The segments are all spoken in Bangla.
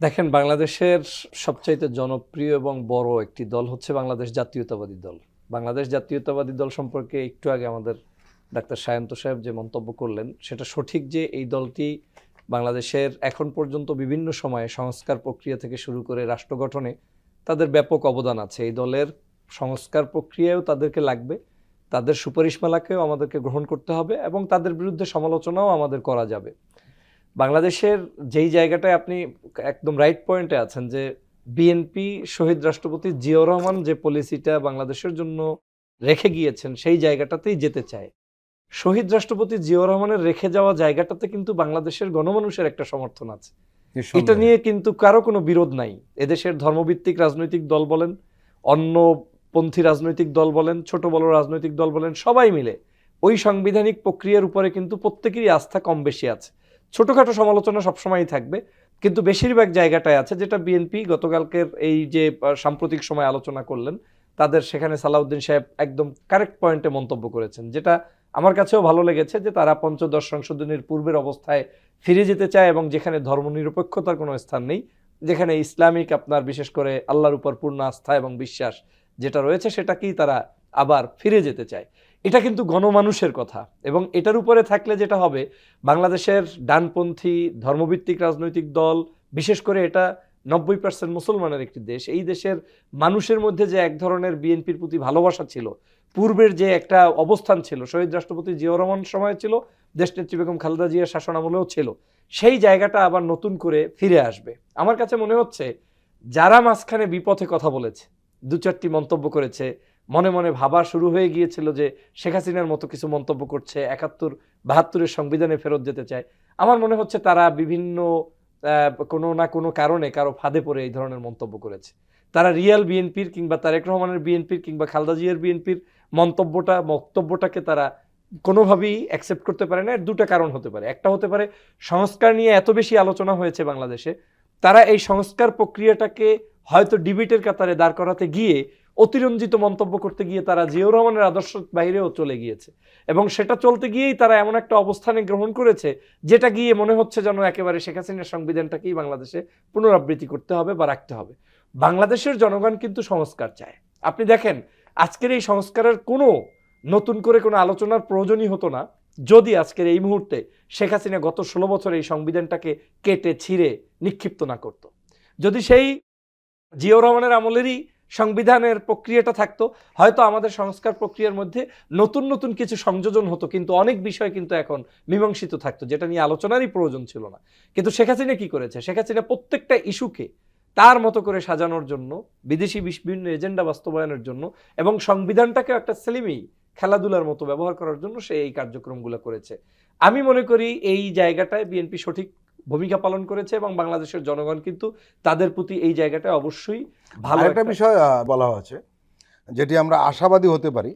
দেখেন, বাংলাদেশের সবচাইতে জনপ্রিয় এবং বড় একটি দল হচ্ছে বাংলাদেশ জাতীয়তাবাদী দল। বাংলাদেশ জাতীয়তাবাদী দল সম্পর্কে একটু আগে আমাদের ডাক্তার সায়ন্ত সাহেব যে মন্তব্য করলেন, সেটা সঠিক যে এই দলটি বাংলাদেশের এখন পর্যন্ত বিভিন্ন সময়ে সংস্কার প্রক্রিয়া থেকে শুরু করে রাষ্ট্র গঠনে তাদের ব্যাপক অবদান আছে। এই দলের সংস্কার প্রক্রিয়ায়ও তাদেরকে লাগবে, তাদের সুপারিশমালাকেও আমাদেরকে গ্রহণ করতে হবে এবং তাদের বিরুদ্ধে সমালোচনাও আমাদের করা যাবে। বাংলাদেশের যেই জায়গাটায় আপনি একদম রাইট পয়েন্টে আছেন যে বিএনপি শহীদ রাষ্ট্রপতি জিয়াউর রহমান যে পলিসিটা বাংলাদেশের জন্য রেখে গিয়েছেন সেই জায়গাটাতেই যেতে চায়। শহীদ রাষ্ট্রপতি জিয়াউর রহমানের রেখে যাওয়া জায়গাটাতে কিন্তু বাংলাদেশের গণমানুষের একটা সমর্থন আছে, এটা নিয়ে কিন্তু কারো কোনো বিরোধ নাই। এদেশের ধর্মভিত্তিক রাজনৈতিক দল বলেন, অন্যপন্থী রাজনৈতিক দল বলেন, ছোট বড় রাজনৈতিক দল বলেন, সবাই মিলে ওই সাংবিধানিক প্রক্রিয়ার উপরে কিন্তু প্রত্যেকেরই আস্থা কম বেশি আছে। ছোটখাটো সমালোচনা সবসময়ই থাকবে, কিন্তু বেশিরভাগ জায়গাটায় আছে যেটা বিএনপি গতকালকের এই যে সাম্প্রতিক সময় আলোচনা করলেন, তাদের সেখানে সালাউদ্দিন সাহেব একদম কারেক্ট পয়েন্টে মন্তব্য করেছেন, যেটা আমার কাছেও ভালো লেগেছে, যে তারা পঞ্চদশ সংশোধনীর পূর্বের অবস্থায় ফিরে যেতে চায় এবং যেখানে ধর্মনিরপেক্ষতার কোনো স্থান নেই, যেখানে ইসলামিক আপনার বিশেষ করে আল্লাহর উপর পূর্ণ আস্থা এবং বিশ্বাস যেটা রয়েছে সেটাকেই তারা আবার ফিরে যেতে চায়। এটা কিন্তু গণমানুষের কথা, এবং এটার উপরে থাকলে যেটা হবে, বাংলাদেশের ডানপন্থী ধর্মভিত্তিক রাজনৈতিক দল, বিশেষ করে এটা 90% মুসলমানের একটি দেশ, এই দেশের মানুষের মধ্যে যে এক ধরনের বিএনপির প্রতি ভালোবাসা ছিল, পূর্বের যে একটা অবস্থান ছিল, শহীদ রাষ্ট্রপতি জিয়াউর রহমান সময় ছিল, দেশনেত্রী বেগম খালেদা জিয়ার শাসনামলেও ছিল, সেই জায়গাটা আবার নতুন করে ফিরে আসবে। আমার কাছে মনে হচ্ছে যারা মাঝখানে বিপথে কথা বলেছে, দু চারটি মন্তব্য করেছে, মনে মনে ভাবা শুরু হয়ে গিয়েছিল যে শেখ হাসিনার মতো কিছু মন্তব্য করছে, 71-72-এর সংবিধানে ফেরত যেতে চায়, আমার মনে হচ্ছে তারা বিভিন্ন কোনো না কোনো কারণে কারো ফাঁদে পড়ে এই ধরনের মন্তব্য করেছে। তারা রিয়াল বিএনপির কিংবা তারেক রহমানের বিএনপির কিংবা খালেদা জিয়ার বিএনপির বক্তব্যটাকে তারা কোনোভাবেই অ্যাকসেপ্ট করতে পারে না। এর দুটো কারণ হতে পারে। একটা হতে পারে সংস্কার নিয়ে এত বেশি আলোচনা হয়েছে বাংলাদেশে, তারা এই সংস্কার প্রক্রিয়াটাকে হয়তো ডিবেটের কাতারে দাঁড় করাতে গিয়ে অতিরঞ্জিত মন্তব্য করতে গিয়ে তারা জিয়াউর রহমানের আদর্শ বাইরেও চলে গিয়েছে, এবং সেটা চলতে গিয়েই তারা এমন একটা অবস্থানে গ্রহণ করেছে যেটা গিয়ে মনে হচ্ছে যেন একেবারে শেখ হাসিনার সংবিধানটাকেই বাংলাদেশে পুনরাবৃত্তি করতে হবে বা রাখতে হবে। বাংলাদেশের জনগণ কিন্তু সংস্কার চায়। আপনি দেখেন, আজকের এই সংস্কারের কোনো নতুন করে কোনো আলোচনার প্রয়োজনই হতো না যদি আজকের এই মুহূর্তে শেখ হাসিনা গত 16 বছর এই সংবিধানটাকে কেটে ছিঁড়ে নিক্ষিপ্ত না করত। যদি সেই জিয়াউর রহমানের আমলেরই সংবিধানের প্রক্রিয়াটা থাকতো, হয়তো আমাদের সংস্কার প্রক্রিয়ার মধ্যে নতুন নতুন কিছু সংযোজন হতো, কিন্তু অনেক বিষয় কিন্তু এখন মীমাংসিত থাকতো, যেটা নিয়ে আলোচনারই প্রয়োজন ছিল না। কিন্তু শেখ হাসিনা কি করেছে? শেখ হাসিনা প্রত্যেকটা ইস্যুকে তার মতো করে সাজানোর জন্য, বিদেশি বিভিন্ন এজেন্ডা বাস্তবায়নের জন্য, এবং সংবিধানটাকে একটা সেলিমি খেলাধুলার মতো ব্যবহার করার জন্য সে এই কার্যক্রমগুলো করেছে। আমি মনে করি এই জায়গাটায় বিএনপি সঠিক ভূমিকা পালন করেছে, এবং বাংলাদেশের জনগণ কিন্তু তাদের প্রতি এই জায়গাটা অবশ্যই ভালো একটা বিষয় বলা হয়েছে, যেটি আমরা আশাবাদী হতে পারি।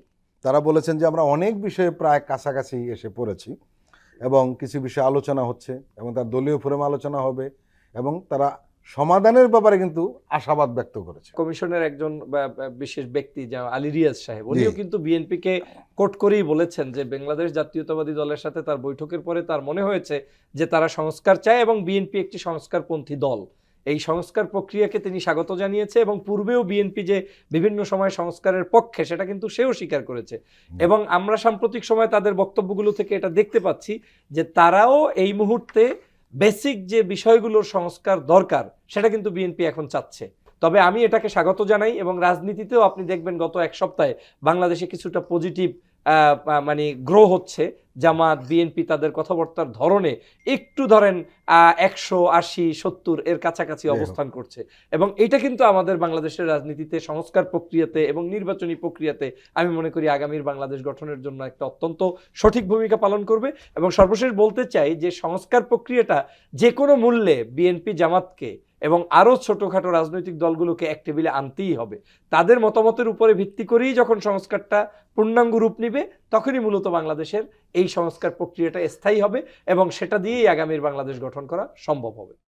তারা বলেছেন যে আমরা অনেক বিষয়ে প্রায় কাছাকাছি এসে পড়েছি, এবং কিছু বিষয়ে আলোচনা হচ্ছে, এবং তার দলীয় ফোরামে আলোচনা হবে, এবং তারা সমাধানের ব্যাপারে কিন্তু আশাবাদ ব্যক্ত করেছে। কমিশনের একজন বিশেষ ব্যক্তি আলী রিয়াজ সাহেব, উনিও কিন্তু বিএনপিকে কোট করেই বলেছেন যে বাংলাদেশ জাতীয়তাবাদী দলের সাথে তার বৈঠকের পরে তার মনে হয়েছে যে তারা সংস্কার চায়, এবং বিএনপি একটি সংস্কারপন্থী দল। এই সংস্কার প্রক্রিয়াকে তিনি স্বাগত জানিয়েছে, এবং পূর্বেও বিএনপি যে বিভিন্ন সময় সংস্কারের পক্ষে সেটা কিন্তু সেও স্বীকার করেছে। এবং আমরা সাম্প্রতিক সময় তাদের বক্তব্যগুলো থেকে এটা দেখতে পাচ্ছি যে তারাও এই মুহূর্তে বেসিক যে বিষয়গুলোর সংস্কার দরকার সেটা কিন্তু বিএনপি এখন চাচ্ছে। তবে আমি এটাকে স্বাগত জানাই, এবং রাজনীতিতেও আপনি দেখবেন গত এক সপ্তাহে বাংলাদেশে কিছুটা পজিটিভ মানে গ্রো হচ্ছে। জামাত, বিএনপি তাদের কথাবার্তার ধরনে একটু ধরেন 180-70 এর কাছাকাছি অবস্থান করছে, এবং এটা কিন্তু আমাদের বাংলাদেশের রাজনীতিতে সংস্কার প্রক্রিয়াতে এবং নির্বাচনী প্রক্রিয়াতে আমি মনে করি আগামীর বাংলাদেশ গঠনের জন্য একটা অত্যন্ত সঠিক ভূমিকা পালন করবে। এবং সর্বশেষ বলতে চাই যে সংস্কার প্রক্রিয়াটা যে কোনো মূল্যে বিএনপি, জামাতকে এবং আরও ছোটোখাটো রাজনৈতিক দলগুলোকে এক টেবিলে আনতেই হবে। তাদের মতামতের উপরে ভিত্তি করেই যখন সংস্কারটা পূর্ণাঙ্গ রূপ নিবে, তখনই মূলত বাংলাদেশের এই সংস্কার প্রক্রিয়াটা স্থায়ী হবে, এবং সেটা দিয়েই আগামীর বাংলাদেশ গঠন করা সম্ভব হবে।